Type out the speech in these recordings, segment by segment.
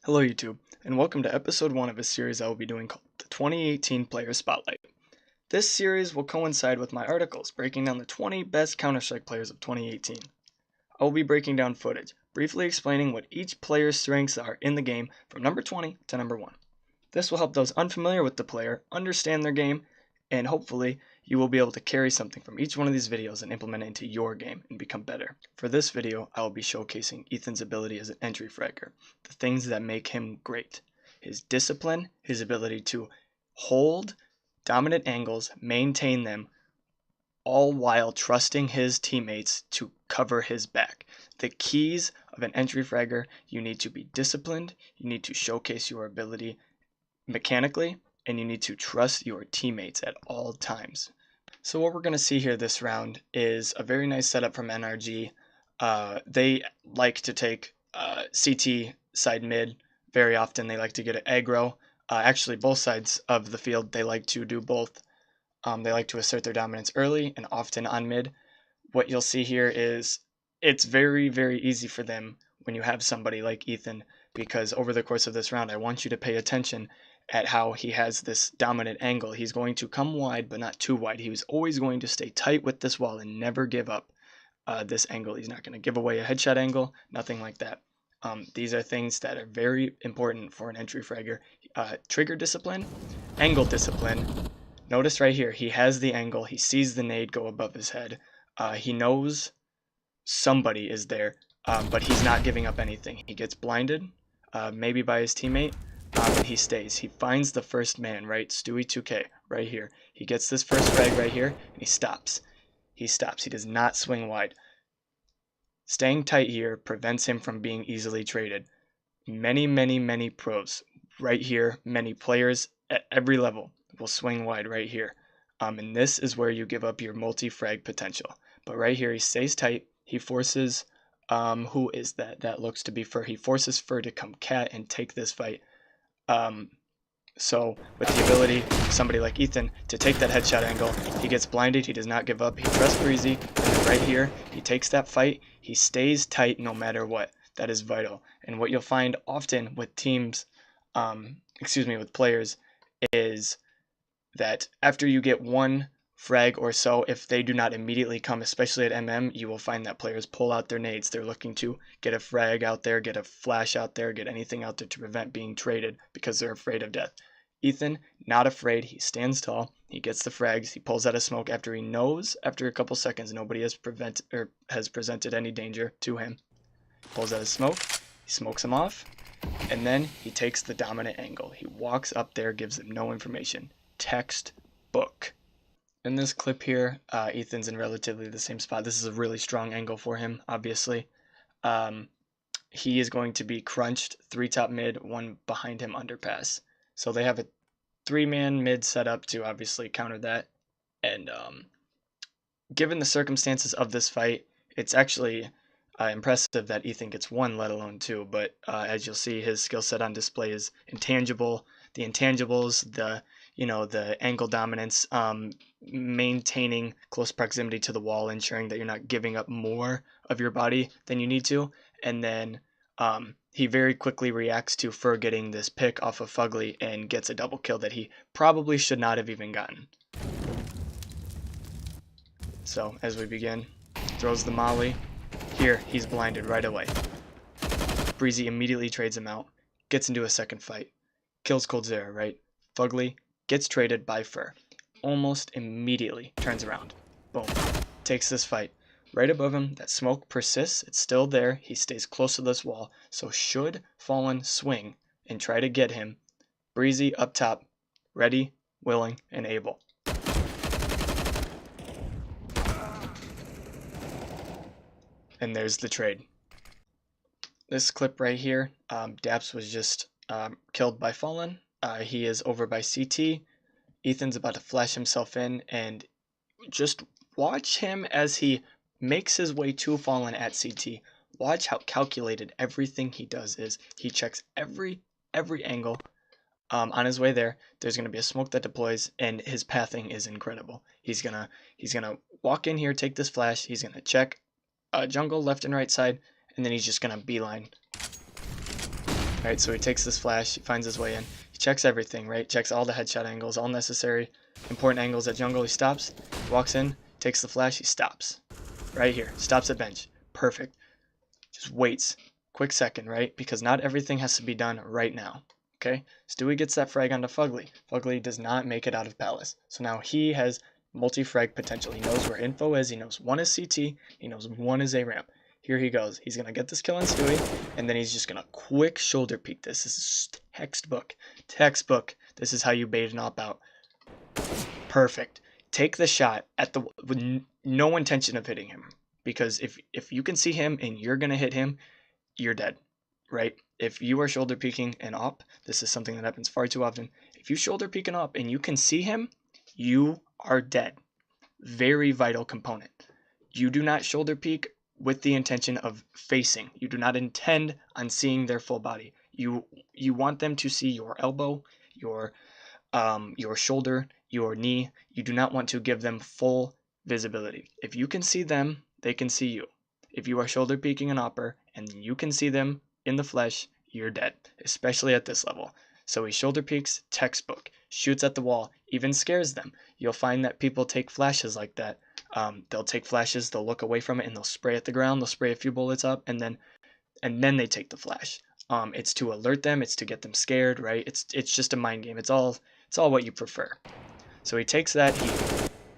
Hello YouTube, and welcome to episode 1 of a series I will be doing called the 2018 Player Spotlight. This series will coincide with my articles breaking down the 20 best Counter-Strike players of 2018. I will be breaking down footage, briefly explaining what each player's strengths are in the game from number 20 to number 1. This will help those unfamiliar with the player understand their game, and hopefully you will be able to carry something from each one of these videos and implement it into your game and become better. For this video, I will be showcasing Ethan's ability as an entry fragger, the things that make him great. His discipline, his ability to hold dominant angles, maintain them, all while trusting his teammates to cover his back. The keys of an entry fragger: you need to be disciplined, you need to showcase your ability mechanically, and you need to trust your teammates at all times. So what we're going to see here this round is a very nice setup from NRG. They like to take CT side mid very often. They like to get an aggro. Actually, both sides of the field, they like to do both. They like to assert their dominance early and often on mid. What you'll see here is it's very, very easy for them when you have somebody like Ethan, because over the course of this round, I want you to pay attention at how he has this dominant angle. He's going to come wide, but not too wide. He was always going to stay tight with this wall and never give up this angle. He's not going to give away a headshot angle, nothing like that. These are things that are very important for an entry fragger. Trigger discipline, angle discipline. Notice right here, he has the angle. He sees the nade go above his head. He knows somebody is there, but he's not giving up anything. He gets blinded, maybe by his teammate, and he stays. He finds the first man, right? Stewie2K, right here. He gets this first frag right here, and he stops. He stops. He does not swing wide. Staying tight here prevents him from being easily traded. Many pros right here, many players at every level will swing wide right here. And this is where you give up your multi-frag potential. But right here, he stays tight. He forces, who is that? That looks to be Fur. He forces Fur to come cat and take this fight. So with the ability, somebody like Ethan, to take that headshot angle, he gets blinded, he does not give up, he trusts Breezy, and then right here, he takes that fight, he stays tight no matter what. That is vital. And what you'll find often with teams, with players, is that after you get one frag or so, if they do not immediately come, especially at MM, you will find that players pull out their nades. They're looking to get a frag out there, get a flash out there, get anything out there to prevent being traded because they're afraid of death. Ethan, not afraid. He stands tall. He gets the frags. He pulls out a smoke after he knows after a couple seconds nobody has presented any danger to him. Pulls out his smoke. He smokes him off, and then he takes the dominant angle. He walks up there, gives them no information. Textbook. In this clip here, Ethan's in relatively the same spot. This is a really strong angle for him, obviously. He is going to be crunched, 3 top mid, 1 behind him underpass. So they have a 3-man mid set up to obviously counter that. And given the circumstances of this fight, it's actually impressive that Ethan gets 1, let alone 2. But as you'll see, his skill set on display is intangible. The intangibles, the angle dominance, maintaining close proximity to the wall, ensuring that you're not giving up more of your body than you need to, and then he very quickly reacts to Fur getting this pick off of Fugly and gets a double kill that he probably should not have even gotten. So as we begin, throws the molly. Here, he's blinded right away. Breezy immediately trades him out, gets into a second fight, kills Coldzera, right? Fugly gets traded by Fur. Almost immediately turns around. Boom. Takes this fight. Right above him, that smoke persists. It's still there. He stays close to this wall. So should Fallen swing and try to get him, Breezy up top, ready, willing, and able. And there's the trade. This clip right here, Daps was just killed by Fallen. He is over by CT. Ethan's about to flash himself in, and just watch him as he makes his way to Fallen at CT. Watch how calculated everything he does is. He checks every angle. On his way there, there's going to be a smoke that deploys, and his pathing is incredible. He's gonna walk in here, take this flash. He's gonna check jungle left and right side, and then he's just gonna beeline right? So he takes this flash, he finds his way in, he checks everything, right? Checks all the headshot angles, all necessary, important angles at jungle. He stops, walks in, takes the flash, he stops. Right here, stops at bench. Perfect. Just waits. Quick second, right? Because not everything has to be done right now. Okay? Stewie gets that frag onto Fugly. Fugly does not make it out of Palace. So now he has multi-frag potential. He knows where info is. He knows one is CT. He knows one is A ramp. Here he goes. He's going to get this kill on Stewie, and then he's just going to quick shoulder peek this. This is textbook. Textbook. This is how you bait an op out. Perfect. Take the shot at the with no intention of hitting him, because if you can see him and you're going to hit him, you're dead, right? If you are shoulder peeking an op, this is something that happens far too often. If you shoulder peek an op and you can see him, you are dead. Very vital component. You do not shoulder peek with the intention of facing. You do not intend on seeing their full body. You want them to see your elbow, your shoulder, your knee. You do not want to give them full visibility. If you can see them, they can see you. If you are shoulder peeking an opper and you can see them in the flesh, you're dead, especially at this level. So he shoulder peeks, textbook, shoots at the wall, even scares them. You'll find that people take flashes like that. They'll take flashes, they'll look away from it, and they'll spray at the ground. They'll spray a few bullets up, and then they take the flash. It's to alert them. It's to get them scared, right? It's just a mind game. It's all what you prefer. So he takes that.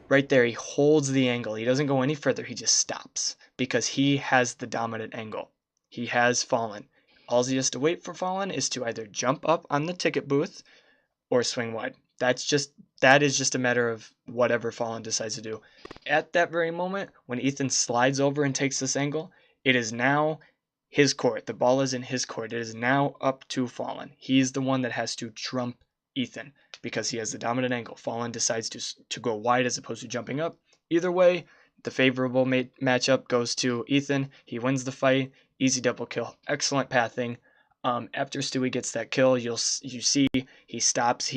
Right there, he holds the angle. He doesn't go any further. He just stops because he has the dominant angle. He has Fallen. All he has to wait for Fallen is to either jump up on the ticket booth or swing wide. That is just a matter of whatever Fallen decides to do. At that very moment, when Ethan slides over and takes this angle, it is now his court. The ball is in his court. It is now up to Fallen. He's the one that has to trump Ethan because he has the dominant angle. Fallen decides to go wide as opposed to jumping up. Either way, the favorable matchup goes to Ethan. He wins the fight. Easy double kill. Excellent pathing. After Stewie gets that kill, you see he stops.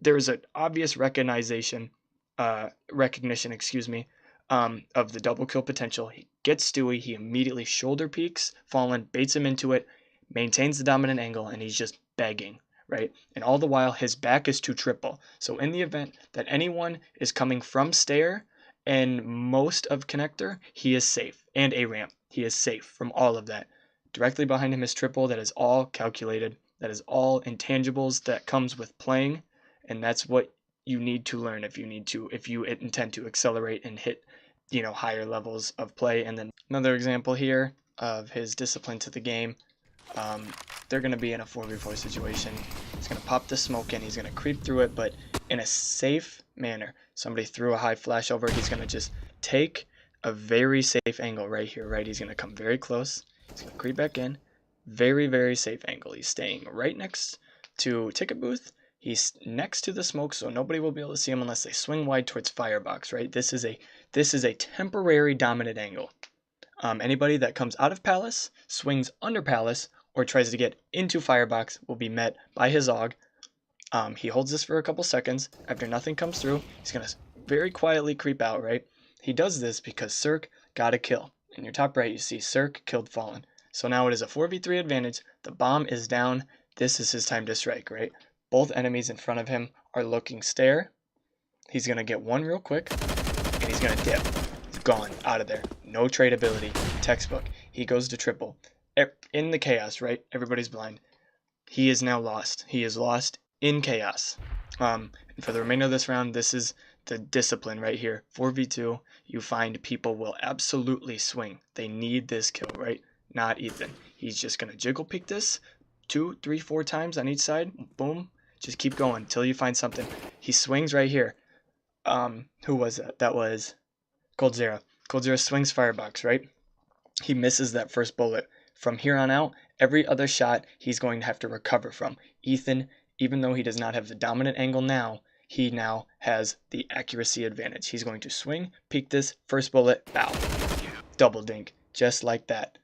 There's an obvious recognition, of the double kill potential. He gets Stewie. He immediately shoulder peeks. Fallen baits him into it, maintains the dominant angle, and he's just begging, right? And all the while, his back is to triple. So in the event that anyone is coming from stair and most of connector, he is safe. And A ramp, he is safe from all of that. Directly behind him is triple. That is all calculated. That is all intangibles that comes with playing, and that's what you need to learn if you intend to accelerate and hit, higher levels of play. And then another example here of his discipline to the game. They're going to be in a 4v4 situation. He's going to pop the smoke in. He's going to creep through it, but in a safe manner. Somebody threw a high flash over. He's going to just take a very safe angle right here, right? He's going to come very close. He's going to creep back in. Very, very safe angle. He's staying right next to ticket booth. He's next to the smoke, so nobody will be able to see him unless they swing wide towards firebox, right? This is a temporary dominant angle. Anybody that comes out of Palace, swings under Palace, or tries to get into firebox will be met by his AUG. He holds this for a couple seconds. After nothing comes through, he's going to very quietly creep out, right? He does this because Cirque got a kill. In your top right, you see Cirque killed Fallen. So now it is a 4v3 advantage. The bomb is down. This is his time to strike, right? Both enemies in front of him are looking stare. He's going to get one real quick, and he's going to dip. He's gone, out of there. No trade ability. Textbook. He goes to triple. In the chaos, right? Everybody's blind. He is now lost. He is lost in chaos. And for the remainder of this round, this is the discipline right here. 4v2, you find people will absolutely swing. They need this kill, right? Not Ethan. He's just going to jiggle peek this 2, 3, 4 times on each side. Boom. Just keep going until you find something. He swings right here. Who was that? That was coldzera. coldzera swings firebox, right? He misses that first bullet. From here on out, every other shot he's going to have to recover from. Ethan, even though he does not have the dominant angle now, he now has the accuracy advantage. He's going to swing, peek this, first bullet, bow. Double dink, just like that.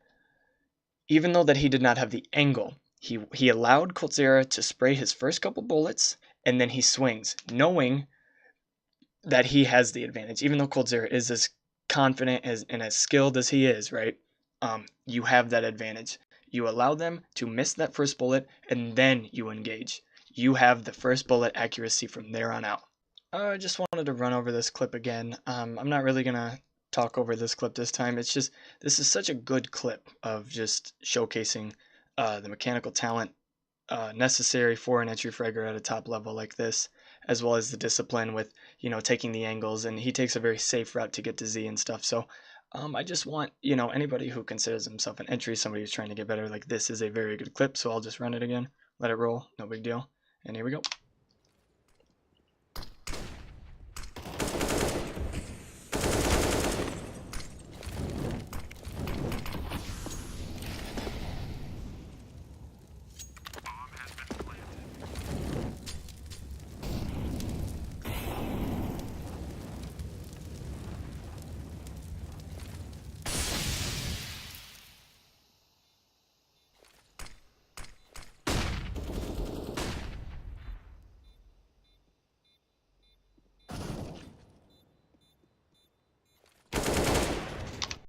Even though that he did not have the angle, he allowed coldzera to spray his first couple bullets, and then he swings, knowing that he has the advantage. Even though coldzera is as confident and as skilled as he is, right? You have that advantage. You allow them to miss that first bullet, and then you engage. You have the first bullet accuracy from there on out. I just wanted to run over this clip again. I'm not really gonna talk over this clip this time. It's just, this is such a good clip of just showcasing the mechanical talent necessary for an entry fragger at a top level like this, as well as the discipline with, taking the angles, and he takes a very safe route to get to Z and stuff. So I just want, anybody who considers himself an entry, somebody who's trying to get better, like, this is a very good clip. So I'll just run it again, let it roll, no big deal. And here we go.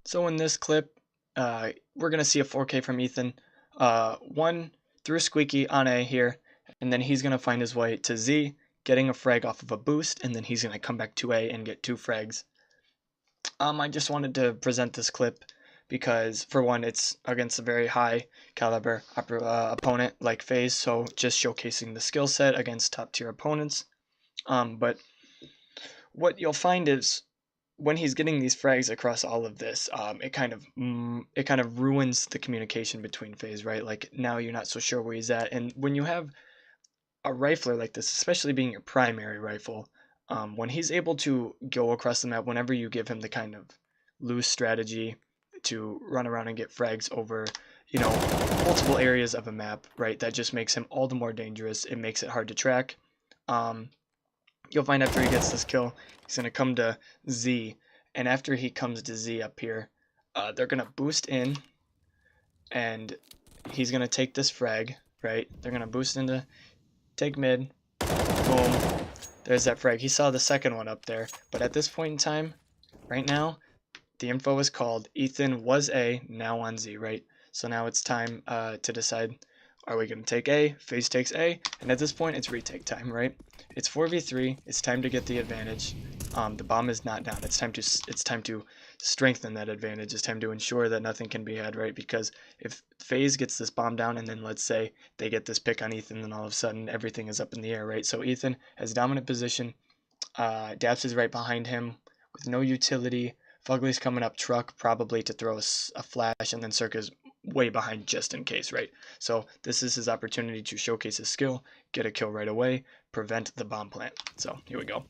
So in this clip, we're going to see a 4K from Ethan. One through Squeaky on A here, and then he's going to find his way to Z, getting a frag off of a boost, and then he's going to come back to A and get 2 frags. I just wanted to present this clip because, for one, it's against a very high caliber opponent like FaZe, so just showcasing the skill set against top tier opponents. But what you'll find is, when he's getting these frags across all of this, it kind of ruins the communication between FaZe, right? Like, now you're not so sure where he's at, and when you have a rifler like this, especially being your primary rifle, when he's able to go across the map, whenever you give him the kind of loose strategy to run around and get frags over, multiple areas of a map, right? That just makes him all the more dangerous. It makes it hard to track. You'll find after he gets this kill, he's going to come to Z, and after he comes to Z up here, they're going to boost in, and he's going to take this frag, right? They're going to boost into, take mid, boom, there's that frag. He saw the second one up there, but at this point in time, right now, the info is called. Ethan was A, now on Z, right? So now it's time to decide, are we going to take A? FaZe takes A, and at this point, it's retake time, right? It's 4v3. It's time to get the advantage. The bomb is not down. It's time to strengthen that advantage. It's time to ensure that nothing can be had, right? Because if FaZe gets this bomb down, and then let's say they get this pick on Ethan, then all of a sudden everything is up in the air, right? So Ethan has dominant position. Daps is right behind him with no utility. Fugly's coming up truck probably to throw a flash, and then Circa's way behind just in case, right? So this is his opportunity to showcase his skill, get a kill right away, prevent the bomb plant. So here we go.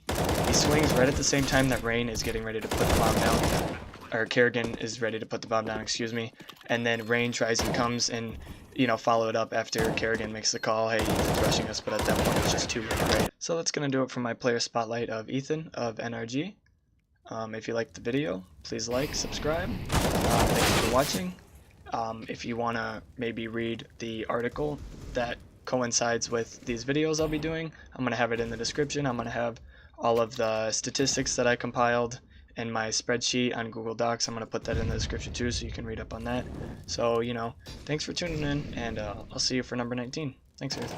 He swings right at the same time that Rain is getting ready to put the bomb down, or Kerrigan is ready to put the bomb down, excuse me, and then Rain tries and comes and, follow it up after Kerrigan makes the call, hey, Ethan's rushing us, but at that point it's just too late, right? So that's going to do it for my player spotlight of Ethan of NRG. If you liked the video, please like, subscribe. Thank you for watching. If you want to maybe read the article that coincides with these videos I'll be doing, I'm going to have it in the description. I'm going to have all of the statistics that I compiled in my spreadsheet on Google Docs. I'm going to put that in the description too, so you can read up on that. So, thanks for tuning in, and I'll see you for number 19. Thanks, guys.